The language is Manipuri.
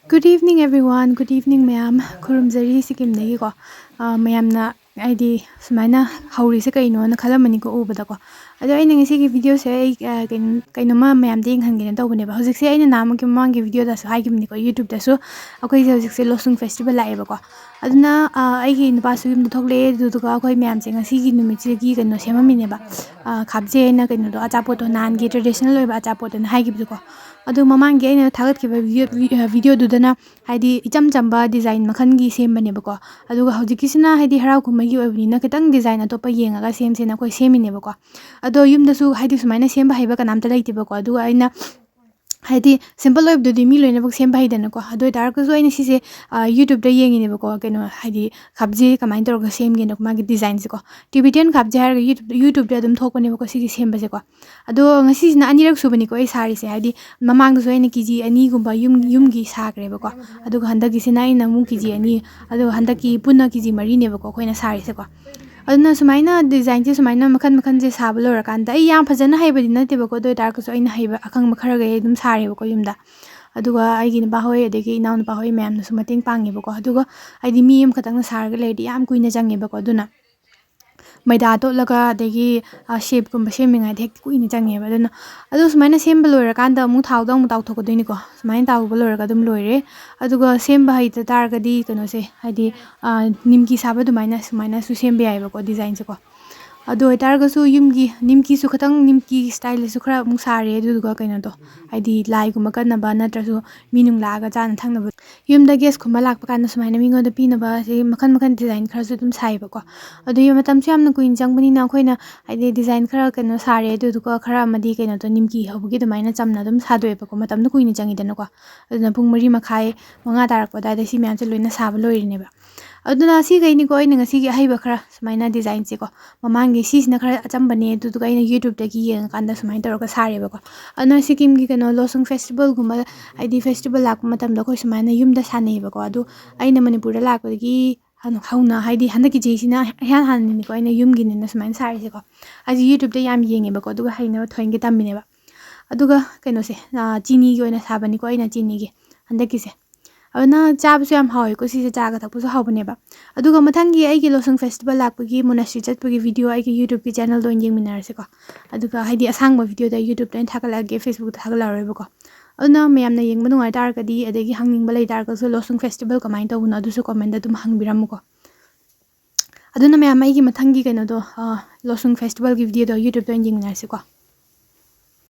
Good evening everyone. Good evening ma'am. Kurumzari Sikkim dagi ko. Ma'am na ID sumaina hauri se kaino na khalamani ko ubada ko. Ado ai nang isi video se kaino ma ma'am ding hangin ta ubane ba. Hojik se ai na naam ki mang ki video da so hai kimni ko YouTube da so akoi se hojik se Losung festival lai ba ko. Aduna ai ki nupa su yum da thokle du du ka akoi ma'am se ngasi ki numit se ki kaino sema mine ba. Khapse na kaino do achapo to nan ki traditional loi ba achapo to na hai ki ko. Ado mamang gi aina thagat ki video dudana haidi icham chamba design makhan gi sembane bako aduga hojikisina haidi harau kumagi oibnina kitang design atopa yengaga semsena koi semine bako ado yumdasu haidi sumaina semba haiba kanamta laiti bako aduga aina haidi simple oib dudi mi loina bak semba haidana ko ado darkasu aina sise YouTube da yengine bako keno haidi khabje kamain toroga semgene ko magi design se ko Tibetan khabje har YouTube da dum thokpane bako sigi semba se ko ado ngasi sina anirak subani ko ai sari se haidi mamang da so aina kiji ani gumba yumgi sakre bako ado handa gisina aina mu kiji ani ado handa ki punna kiji mari ne bako koina sari se ko aduna sumaina design se sumaina makhan je sablo rakanda ai yam phajana haibadi nate bako do darkasu aina haiba akhang makharaga dum sari bako yumda aduga aigi na bahoi adegi inaw na bahoi ma'am na sumating pangi bako aduga aidi mi am khatang na sarga ledi yam kuina jange bako aduna maida to laga adegi shape kumba seminga dek kuina jange ba aduna adu sumaina semba loira kanda mu thawda mu taw thoko doini ko sumaina taw loira ka dum loire aduga semba haita targadi kano se haidi nimki saba dumaina sumaina su sembe ai bako design se ko ado targasu yumgi nimki su khatang nimki style su khara mu sare aduga kaina to haidi lai guma kana ba natrasu minung laga jana thangna ba yumda guest khumba lakpa kana sumaina mingo da pina ba se makhan design khara su dum sai ba ko ado yum matam su yamna kuin jangbani na khoina haidi design khara kana sare aduga khara amadi kaina to nimki hobugi dumaina chamna dum sadoi ba ko matam na kuini jangi dana ko aduna pung mari makhai manga tarak pa da si myan che loina saba loirine ba aduna si gaini ko ina ngasi gi haiba khara sumaina design se ko mamangi sisina khara achambane aduga ina YouTube da gi yeng kanda sumaina toroka sare ba ko ana Sikkim gi kano Losung festival guma ID festival lak matam da ko sumaina yumda sanei ba ko adu aina Manipur da lak gi hauna haidi handa ki jeisina han ni ko ina yumgi ni na sumaina sare se ko aji YouTube da yam yenge ba ko aduga haina thoing gi tamine ba aduga kaino se chini gi oina sabani ko ina chini gi handa ki se aduna chabu su yam hawi ko si se chaga thakpu su hawbane ba aduga mathangi aigi Losung festival lakpagi monastery chatpagi video aigi YouTube ki channel do yengminar se ko aduga haidi asangba video da YouTube da thakalage Facebook da thakala ba ko aduna mayamna yengba nungai tarkadi adegi hangning balai tarkasu Losung festival kamain tawuna adusu comment da dum hangbiram ko aduna mayam aigi mathangi kaino do Losung festival ki video do YouTube do yengminar se ko